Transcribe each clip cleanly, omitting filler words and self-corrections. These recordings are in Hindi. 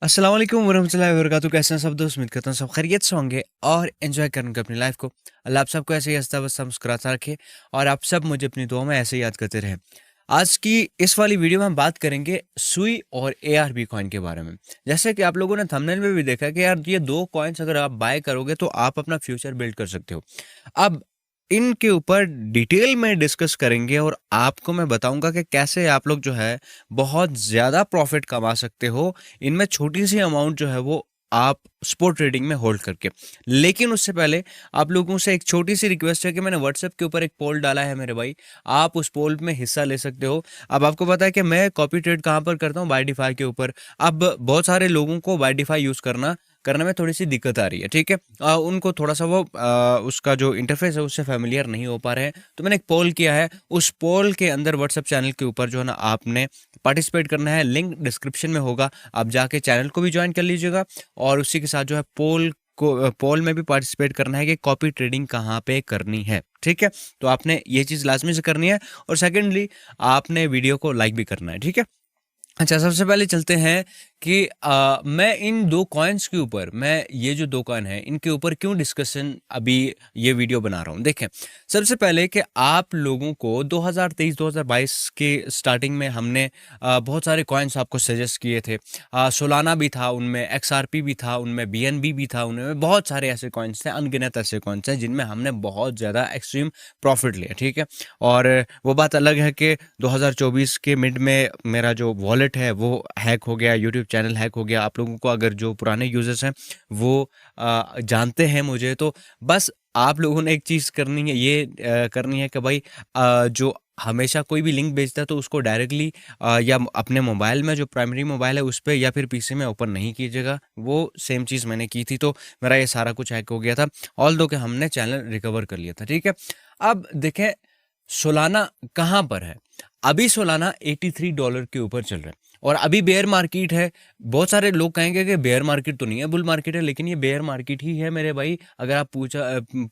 अस्सलाम वालेकुम वरहमतुल्लाहि वबरकातुहू। कैसे हैं सब दोस्त? उम्मीद करता हूँ सब खैरियत से होंगे और एंजॉय करेंगे अपनी लाइफ को। अल्लाह आप सबको ऐसे ही हंसता बसता मुस्कुराता रखे और आप सब मुझे अपनी दुआ में ऐसे ही याद करते रहें। आज की इस वाली वीडियो में हम बात करेंगे सुई और एआरबी कॉइन के बारे में। जैसे कि आप लोगों ने थंबनेल में भी देखा कि यार ये दो कॉइन्स अगर आप बाय करोगे तो आप अपना फ्यूचर बिल्ड कर सकते हो। अब इनके ऊपर डिटेल में डिस्कस करेंगे और आपको मैं बताऊंगा कि कैसे आप लोग जो है बहुत ज़्यादा प्रॉफिट कमा सकते हो इनमें छोटी सी अमाउंट जो है वो आप स्पोर्ट ट्रेडिंग में होल्ड करके। लेकिन उससे पहले आप लोगों से एक छोटी सी रिक्वेस्ट है कि मैंने व्हाट्सएप के ऊपर एक पोल डाला है मेरे भाई, आप उस पोल में हिस्सा ले सकते हो। अब आपको पता है कि मैं कॉपी ट्रेड कहाँ पर करता हूँ, बाईडिफाई के ऊपर। अब बहुत सारे लोगों को बाईडिफाई यूज़ करने में थोड़ी सी दिक्कत आ रही है, ठीक है। उनको थोड़ा सा वो उसका जो इंटरफेस है उससे फेमिलियर नहीं हो पा रहे हैं। तो मैंने एक पोल किया है, उस पोल के अंदर व्हाट्सएप चैनल के ऊपर जो है ना आपने पार्टिसिपेट करना है। लिंक डिस्क्रिप्शन में होगा, आप जाके चैनल को भी ज्वाइन कर लीजिएगा और उसी के साथ जो है पोल में भी पार्टिसिपेट करना है कि कॉपी ट्रेडिंग कहाँ पे करनी है, ठीक है। तो आपने ये चीज़ लाजमी से करनी है और सेकेंडली आपने वीडियो को लाइक भी करना है, ठीक है। अच्छा, सबसे पहले चलते हैं कि मैं इन दो कॉइन्स के ऊपर, मैं ये जो दो कॉइन है इनके ऊपर क्यों डिस्कशन अभी ये वीडियो बना रहा हूँ। देखें, सबसे पहले कि आप लोगों को 2023-2022 के स्टार्टिंग में हमने बहुत सारे कॉइन्स आपको सजेस्ट किए थे। सोलाना भी था उनमें, एक्सआरपी भी था उनमें, बीएनबी भी था उनमें, बहुत सारे ऐसे कॉइन्स थे, अनगिनत ऐसे कॉइन्स हैं जिनमें हमने बहुत ज़्यादा एक्सट्रीम प्रॉफिट लिया, ठीक है। और वो बात अलग है कि 2024 के मिड में मेरा जो वॉलेट है वो हैक हो गया, यूट्यूब चैनल हैक हो गया। आप लोगों को अगर जो पुराने यूजर्स हैं वो जानते हैं मुझे, तो बस आप लोगों ने एक चीज़ करनी है, ये करनी है कि भाई जो हमेशा कोई भी लिंक भेजता है तो उसको डायरेक्टली या अपने मोबाइल में जो प्राइमरी मोबाइल है उस पे या फिर पीसी में ओपन नहीं कीजिएगा। वो सेम चीज़ मैंने की थी तो मेरा ये सारा कुछ हैक हो गया था, ऑल दो कि हमने चैनल रिकवर कर लिया था, ठीक है। अब देखें, सोलाना कहाँ पर है? अभी सोलाना $83 के ऊपर चल रहा है और अभी बेयर मार्केट है। बहुत सारे लोग कहेंगे कि बेयर मार्केट तो नहीं है, बुल मार्केट है, लेकिन ये बेयर मार्केट ही है मेरे भाई। अगर आप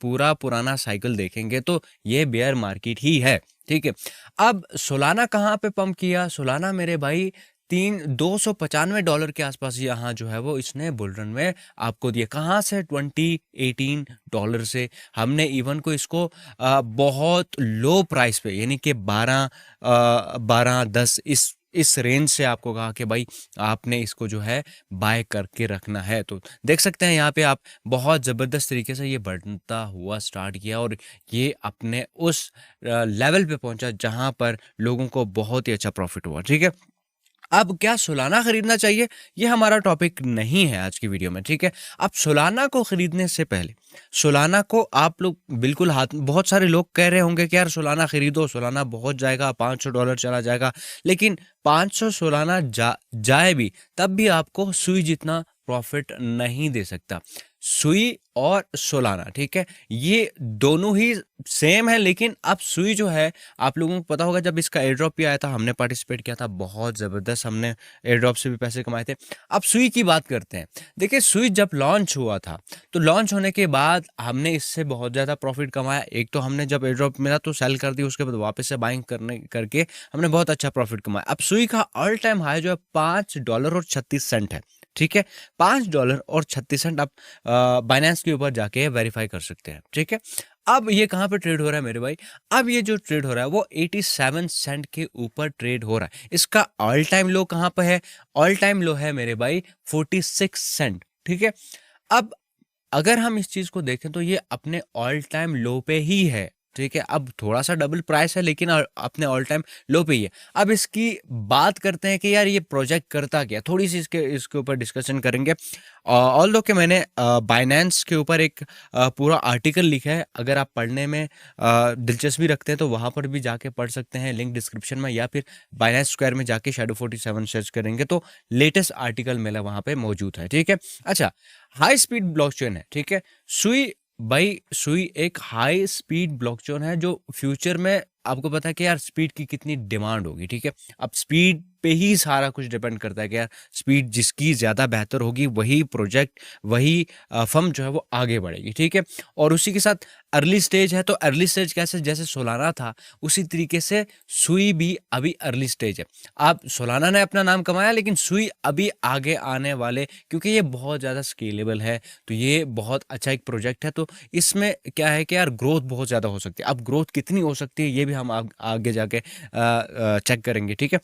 पूरा पुराना साइकिल देखेंगे तो ये बेयर मार्केट ही है, ठीक है। अब सोलाना कहाँ पे पंप किया? सोलाना मेरे भाई $295 के आसपास यहाँ जो है वो इसने बुल रन में आपको दिया। कहाँ से? 2018 से। हमने इवन को इसको बहुत लो प्राइस पे, यानी कि 12-10 इस रेंज से आपको कहा कि भाई आपने इसको जो है बाय करके रखना है। तो देख सकते हैं यहाँ पे आप बहुत ज़बरदस्त तरीके से ये बढ़ता हुआ स्टार्ट किया और ये अपने उस लेवल पे पहुंचा जहां पर लोगों को बहुत ही अच्छा प्रॉफिट हुआ, ठीक है। अब क्या सोलाना खरीदना चाहिए? ये हमारा टॉपिक नहीं है आज की वीडियो में, ठीक है। अब सोलाना को खरीदने से पहले, सोलाना को आप लोग बिल्कुल हाथ, बहुत सारे लोग कह रहे होंगे कि यार सोलाना खरीदो, सोलाना बहुत जाएगा, $500 चला जाएगा। लेकिन 500 सोलाना जाए भी तब भी आपको सुई जितना प्रॉफिट नहीं दे सकता। सुई और सोलाना, ठीक है, ये दोनों ही सेम है। लेकिन अब सुई जो है, आप लोगों को पता होगा जब इसका एयर ड्रॉप भी आया था, हमने पार्टिसिपेट किया था, बहुत ज़बरदस्त हमने एयर ड्रॉप से भी पैसे कमाए थे। अब सुई की बात करते हैं। देखिए, सुई जब लॉन्च हुआ था तो लॉन्च होने के बाद हमने इससे बहुत ज़्यादा प्रॉफिट कमाया। एक तो हमने जब एयर ड्रॉप मिला तो सेल कर दी, उसके बाद वापस से बाइंग करके हमने बहुत अच्छा प्रॉफिट कमाया। अब सुई का ऑल टाइम हाई जो है $5.36 है, ठीक है। $5.36 आप बाइनेंस के ऊपर जाके वेरीफाई कर सकते हैं, ठीक है। अब ये कहाँ पे ट्रेड हो रहा है मेरे भाई? अब ये जो ट्रेड हो रहा है वो 87 सेंट के ऊपर ट्रेड हो रहा है। इसका ऑल टाइम लो कहाँ पे है? ऑल टाइम लो है मेरे भाई 46 सेंट, ठीक है। अब अगर हम इस चीज को देखें तो ये अपने ऑल टाइम लो पे ही है, ठीक है। अब थोड़ा सा डबल प्राइस है लेकिन अपने ऑल टाइम लो पे ही है। अब इसकी बात करते हैं कि यार ये प्रोजेक्ट करता क्या, थोड़ी सी इसके ऊपर डिस्कशन करेंगे। ऑल दो कि मैंने बाइनेंस के ऊपर एक पूरा आर्टिकल लिखा है, अगर आप पढ़ने में दिलचस्पी रखते हैं तो वहां पर भी जाके पढ़ सकते हैं, लिंक डिस्क्रिप्शन में, या फिर बाइनेंस स्क्वायर में जाके शैडो 47 सर्च करेंगे तो लेटेस्ट आर्टिकल मेरा वहां पे मौजूद है, ठीक है। अच्छा, हाई स्पीड ब्लॉकचेन है, ठीक है। सुई, भाई सुई एक हाई स्पीड ब्लॉकचेन है जो फ्यूचर में आपको पता है कि यार स्पीड की कितनी डिमांड होगी, ठीक है। अब स्पीड पे ही सारा कुछ डिपेंड करता है कि यार स्पीड जिसकी ज़्यादा बेहतर होगी वही प्रोजेक्ट, वही फर्म जो है वो आगे बढ़ेगी, ठीक है। और उसी के साथ अर्ली स्टेज है, तो अर्ली स्टेज कैसे, जैसे सोलाना था उसी तरीके से सुई भी अभी अर्ली स्टेज है। आप सोलाना ने अपना नाम कमाया, लेकिन सुई अभी आगे आने वाले, क्योंकि ये बहुत ज़्यादा स्केलेबल है, तो ये बहुत अच्छा एक प्रोजेक्ट है। तो इसमें क्या है कि यार ग्रोथ बहुत ज़्यादा हो सकती है। अब ग्रोथ कितनी हो सकती है ये भी हम आगे जाके चेक करेंगे, ठीक है।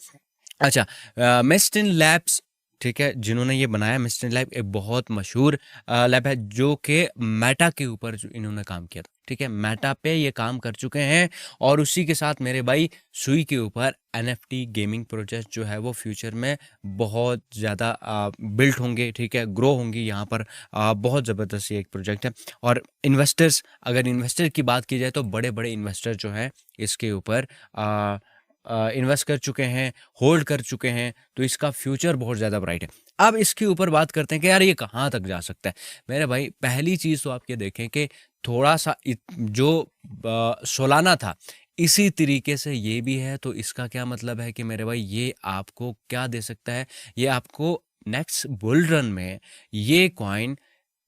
अच्छा, मेस्टिन लैब्स, ठीक है, जिन्होंने ये बनाया मेस्टिन लैब एक बहुत मशहूर लैब है जो कि मेटा के ऊपर जो इन्होंने काम किया था, ठीक है, मेटा पे ये काम कर चुके हैं। और उसी के साथ मेरे भाई सुई के ऊपर एनएफटी गेमिंग प्रोजेक्ट जो है वो फ्यूचर में बहुत ज़्यादा बिल्ट होंगे, ठीक है, ग्रो होंगी यहाँ पर। बहुत ज़बरदस्त ये एक प्रोजेक्ट है। और इन्वेस्टर्स, अगर इन्वेस्टर की बात की जाए तो बड़े बड़े इन्वेस्टर जो हैं इसके ऊपर इन्वेस्ट कर चुके हैं, होल्ड कर चुके हैं, तो इसका फ्यूचर बहुत ज़्यादा ब्राइट है। अब इसके ऊपर बात करते हैं कि यार ये कहाँ तक जा सकता है। मेरे भाई पहली चीज़ तो आप ये देखें कि थोड़ा सा जो सोलाना था इसी तरीके से ये भी है, तो इसका क्या मतलब है कि मेरे भाई ये आपको क्या दे सकता है, ये आपको नेक्स्ट बुल रन में ये कॉइन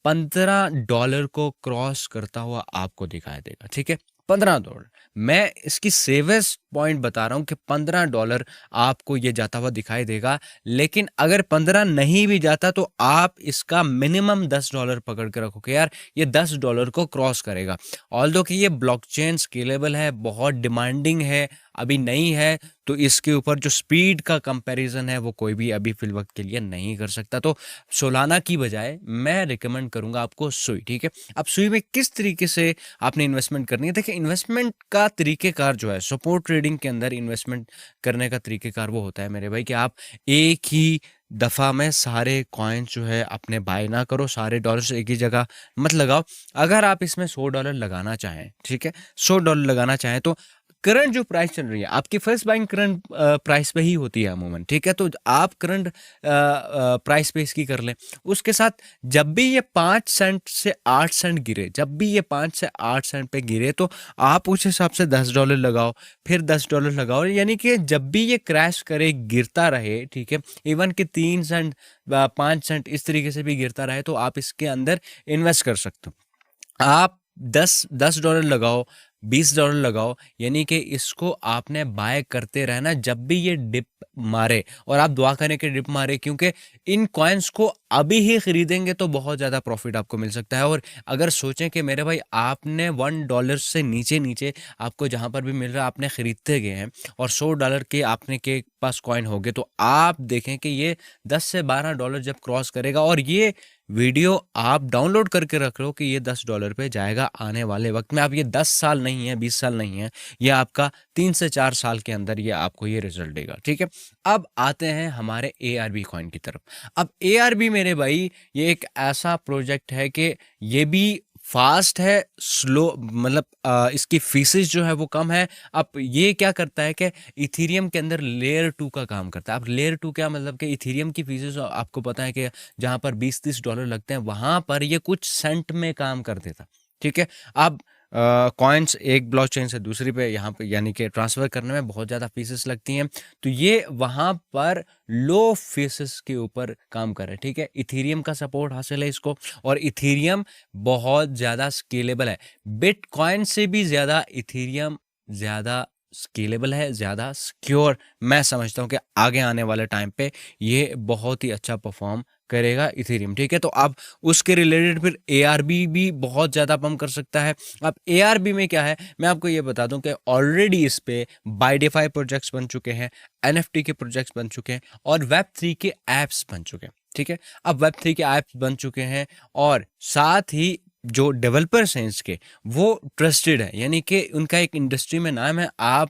$15 को क्रॉस करता हुआ आपको दिखाई देगा, ठीक है। $15, मैं इसकी सेवेस्ट पॉइंट बता रहा हूं कि $15 आपको ये जाता हुआ दिखाई देगा। लेकिन अगर 15 नहीं भी जाता तो आप इसका मिनिमम $10 पकड़ के रखो कि यार ये $10 को क्रॉस करेगा। ऑल्दो कि ये ब्लॉकचेन स्केलेबल है, बहुत डिमांडिंग है, अभी नहीं है, तो इसके ऊपर जो स्पीड का कंपैरिजन है वो कोई भी अभी फिल वक्त के लिए नहीं कर सकता। तो सोलाना की बजाय मैं रिकमेंड करूंगा आपको सुई, ठीक है। अब सुई में किस तरीके से आपने इन्वेस्टमेंट करनी है, देखिए इन्वेस्टमेंट का तरीकेकार जो है, सपोर्ट ट्रेडिंग के अंदर इन्वेस्टमेंट करने का तरीकेकार वो होता है मेरे भाई कि आप एक ही दफ़ा में सारे कॉइन्स जो है अपने बाय ना करो, सारे डॉलर्स एक ही जगह मत लगाओ। अगर आप इसमें $100 लगाना चाहें, ठीक है, $100 लगाना चाहें, तो करंट जो प्राइस चल रही है आपकी फर्स्ट बाइंग करंट प्राइस पे ही होती है अमूमन, ठीक है। तो आप करंट प्राइस पे इसकी कर लें। उसके साथ जब भी ये 5 सेंट से 8 सेंट गिरे, जब भी ये 5 से 8 सेंट पे गिरे, तो आप उस हिसाब से $10 लगाओ, फिर $10 लगाओ, यानी कि जब भी ये क्रैश करे, गिरता रहे, ठीक है, इवन कि 3 सेंट 5 सेंट इस तरीके से भी गिरता रहे, तो आप इसके अंदर इन्वेस्ट कर सकते हो। आप $10 लगाओ, $20 लगाओ, यानी कि इसको आपने बाय करते रहना जब भी ये डिप मारे, और आप दुआ करें कि डिप मारे, क्योंकि इन कॉइन्स को अभी ही खरीदेंगे तो बहुत ज़्यादा प्रॉफिट आपको मिल सकता है। और अगर सोचें कि मेरे भाई आपने $1 से नीचे नीचे आपको जहाँ पर भी मिल रहा है आपने खरीदते गए हैं, और $100 के आपने के पास कॉइन हो गए, तो आप देखें कि ये $10 से $12 जब क्रॉस करेगा, और ये वीडियो आप डाउनलोड करके रख लो कि ये $10 पे जाएगा आने वाले वक्त में। अब ये 10 साल नहीं है, 20 साल नहीं है, ये आपका 3 से 4 साल के अंदर ये आपको ये रिजल्ट देगा, ठीक है। अब आते हैं हमारे ARB कॉइन की तरफ। अब ARB मेरे भाई ये एक ऐसा प्रोजेक्ट है कि ये भी फास्ट है, स्लो, मतलब इसकी फीसेस जो है वो कम है। अब ये क्या करता है कि इथीरियम के अंदर लेयर 2 का काम करता है। अब लेयर 2 क्या मतलब कि इथीरियम की फीसेस आपको पता है कि जहाँ पर $20-30 लगते हैं, वहाँ पर ये कुछ सेंट में काम कर देता, ठीक है। अब कॉइन्स एक ब्लॉकचेन से दूसरी पे यहाँ पे यानी कि ट्रांसफ़र करने में बहुत ज़्यादा फीसेस लगती हैं, तो ये वहाँ पर लो फीसेस के ऊपर काम कर रहे हैं, ठीक है। इथीरियम का सपोर्ट हासिल है इसको, और इथीरियम बहुत ज़्यादा स्केलेबल है। बिटकॉइन से भी ज़्यादा इथीरियम ज़्यादा स्केलेबल है, ज़्यादा सिक्योर। मैं समझता हूँ कि आगे आने वाले टाइम पे ये बहुत ही अच्छा परफॉर्म करेगा इथेरियम, ठीक है। तो अब उसके रिलेटेड फिर ARB भी बहुत ज़्यादा पंप कर सकता है। अब ARB में क्या है, मैं आपको ये बता दूं कि ऑलरेडी इस पे बाइडेफाई प्रोजेक्ट्स बन चुके हैं, NFT के प्रोजेक्ट्स बन चुके हैं, और Web3 के ऐप्स बन चुके हैं, ठीक है। अब Web3 के ऐप्स बन चुके हैं, और साथ ही जो डेवलपर्स हैं इसके वो ट्रस्टेड है, यानी कि उनका एक इंडस्ट्री में नाम है। आप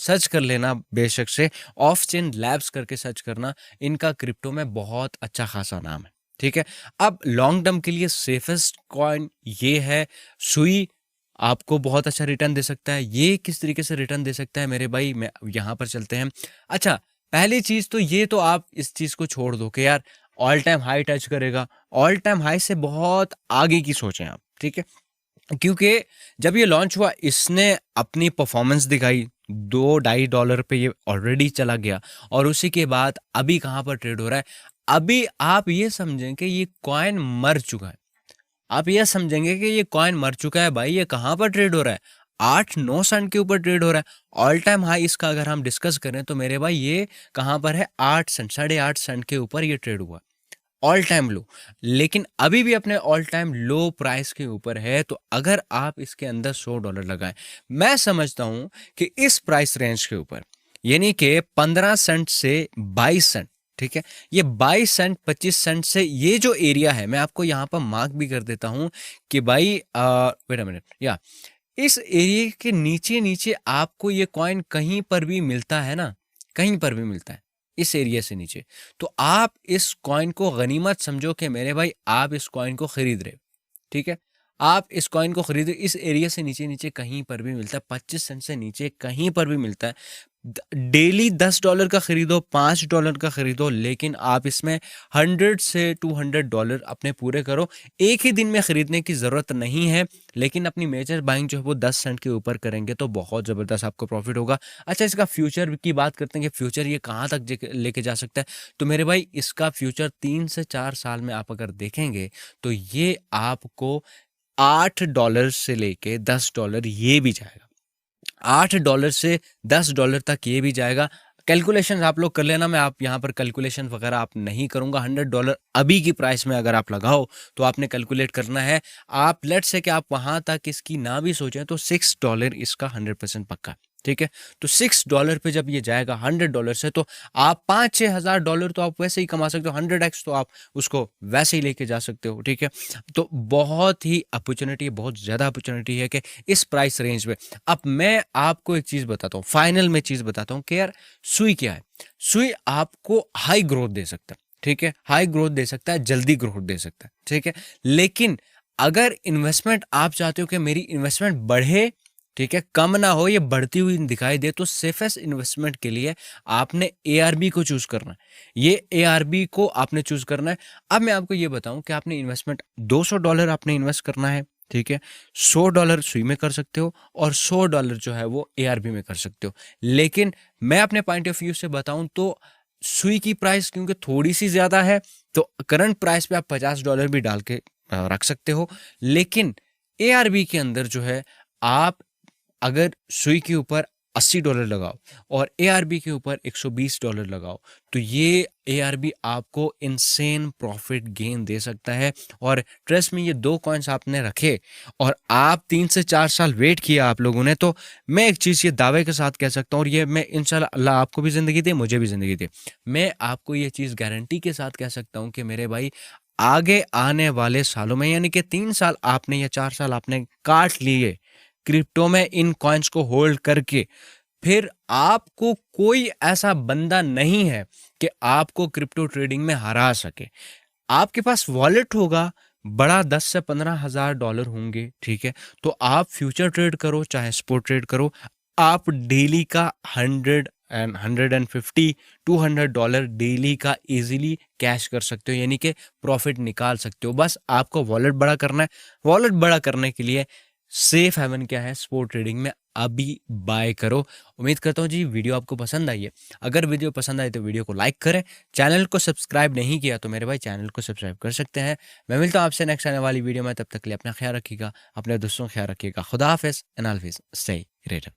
सर्च कर लेना बेशक से, ऑफ चेन लैब्स करके सर्च करना, इनका क्रिप्टो में बहुत अच्छा खासा नाम है, ठीक है। अब लॉन्ग टर्म के लिए सेफेस्ट कॉइन ये है सुई, आपको बहुत अच्छा रिटर्न दे सकता है। ये किस तरीके से रिटर्न दे सकता है मेरे भाई, मैं यहाँ पर चलते हैं। अच्छा, पहली चीज़ तो ये, तो आप इस चीज़ को छोड़ दो कि यार ऑल टाइम हाई टच करेगा। ऑल टाइम हाई से बहुत आगे की सोचें आप, ठीक है, क्योंकि जब ये लॉन्च हुआ इसने अपनी परफॉर्मेंस दिखाई, $2-2.5 पे ये ऑलरेडी चला गया और उसी के बाद अभी कहाँ पर ट्रेड हो रहा है। अभी आप ये समझें कि ये कॉइन मर चुका है। आप ये समझेंगे कि ये कॉइन मर चुका है भाई, ये कहाँ पर ट्रेड हो रहा है, 8-9 सेंट के ऊपर ट्रेड हो रहा है। ऑल टाइम हाई इसका अगर हम डिस्कस करें तो मेरे भाई ये कहाँ पर है, 8 सेंट, 8.5 सेंट के ऊपर ये ट्रेड हुआ, ऑल टाइम लो। लेकिन अभी भी अपने ऑल टाइम लो प्राइस के ऊपर है। तो अगर आप इसके अंदर $100 लगाएं, मैं समझता हूं कि इस प्राइस रेंज के ऊपर, यानी कि 15 सेंट से 22 सेंट, ठीक है, ये 22 सेंट 25 सेंट से ये जो एरिया है, मैं आपको यहाँ पर मार्क भी कर देता हूं कि भाई वेट अ मिनट, या इस एरिया के नीचे नीचे आपको ये कॉइन कहीं पर भी मिलता है ना, कहीं पर भी मिलता है इस एरिया से नीचे, तो आप इस कॉइन को गनीमत समझो कि मेरे भाई आप इस कॉइन को खरीद रहे, ठीक है, आप इस कॉइन को खरीदो। इस एरिया से नीचे नीचे कहीं पर भी मिलता है, 25 सेंट से नीचे कहीं पर भी मिलता है। डेली $10 का खरीदो, $5 का खरीदो, लेकिन आप इसमें 100 से $200 अपने पूरे करो। एक ही दिन में खरीदने की ज़रूरत नहीं है, लेकिन अपनी मेजर बाइंग जो है वो 10 सेंट के ऊपर करेंगे तो बहुत ज़बरदस्त आपको प्रॉफिट होगा। अच्छा, इसका फ्यूचर की बात करते हैं कि फ्यूचर ये कहाँ तक लेके जा सकता है। तो मेरे भाई इसका फ्यूचर 3 से 4 साल में आप अगर देखेंगे तो ये आपको $8 से लेके $10 ये भी जाएगा, $8 से $10 तक ये भी जाएगा। कैलकुलेशन आप लोग कर लेना, मैं आप यहाँ पर कैलकुलेशन वगैरह आप नहीं करूँगा। $100 अभी की प्राइस में अगर आप लगाओ तो आपने कैलकुलेट करना है। आप लेट्स से कि आप वहाँ तक इसकी ना भी सोचें तो $6 इसका 100% पक्का, ठीक है। तो $6 पे जब ये जाएगा $100 से, तो आप $5-6 हज़ार तो आप वैसे ही कमा सकते हो, 100x तो आप उसको वैसे ही लेके जा सकते हो, ठीक है। तो बहुत ही अपॉर्चुनिटी, बहुत ज़्यादा अपॉर्चुनिटी है कि इस प्राइस रेंज में। अब मैं आपको एक चीज़ बताता हूँ, फाइनल में चीज़ बताता हूँ कि यार सुई क्या है। सुई आपको हाई ग्रोथ दे सकता है, ठीक है, हाई ग्रोथ दे सकता है, जल्दी ग्रोथ दे सकता है, ठीक है। लेकिन अगर इन्वेस्टमेंट आप चाहते हो कि मेरी इन्वेस्टमेंट बढ़े, ठीक है, कम ना हो, ये बढ़ती हुई दिखाई दे, तो सेफेस्ट इन्वेस्टमेंट के लिए आपने एआरबी को चूज करना है। ये एआरबी को आपने चूज करना है। अब मैं आपको ये बताऊं कि आपने इन्वेस्टमेंट $200 आपने इन्वेस्ट करना है, ठीक है, $100 सुई में कर सकते हो और $100 जो है वो एआरबी में कर सकते हो। लेकिन मैं अपने पॉइंट ऑफ व्यू से बताऊं तो सुई की प्राइस क्योंकि थोड़ी सी ज्यादा है, तो करंट प्राइस पे आप $50 भी डाल के रख सकते हो। लेकिन एआरबी के अंदर जो है, आप अगर सुई के ऊपर $80 लगाओ और एआरबी के ऊपर $120 लगाओ, तो ये एआरबी आपको इनसेन प्रॉफिट गेन दे सकता है। और ट्रस्ट में, ये 2 कॉइन्स आपने रखे और आप 3 से 4 साल वेट किया आप लोगों ने, तो मैं एक चीज़ ये दावे के साथ कह सकता हूँ, और ये मैं इंशाल्लाह, अल्लाह आपको भी ज़िंदगी दे, मुझे भी ज़िंदगी दे, मैं आपको ये चीज़ गारंटी के साथ कह सकता हूँ कि मेरे भाई आगे आने वाले सालों में, यानी कि 3 साल आपने या 4 साल आपने काट लिए क्रिप्टो में इन कॉइन्स को होल्ड करके, फिर आपको कोई ऐसा बंदा नहीं है कि आपको क्रिप्टो ट्रेडिंग में हरा सके। आपके पास वॉलेट होगा, बड़ा 10 से 15 हज़ार डॉलर होंगे, ठीक है, तो आप फ्यूचर ट्रेड करो चाहे स्पॉट ट्रेड करो, आप डेली का 100 एंड 150 $200 डेली का इजीली कैश कर सकते हो, यानी कि प्रॉफिट निकाल सकते हो। बस आपको वॉलेट बड़ा करना है। वॉलेट बड़ा करने के लिए सेफ हेवन क्या है, स्पोर्ट ट्रेडिंग में अभी बाय करो। उम्मीद करता हूँ जी वीडियो आपको पसंद आई है। अगर वीडियो पसंद आई तो वीडियो को लाइक करें। चैनल को सब्सक्राइब नहीं किया तो मेरे भाई चैनल को सब्सक्राइब कर सकते हैं। मैं मिलता हूँ आपसे नेक्स्ट आने वाली वीडियो में, तब तक के लिए अपना ख्याल रखिएगा, अपने दोस्तों का ख्याल रखिएगा। खुदा हाफिज़ एंड ऑलवेज स्टे ग्रेट।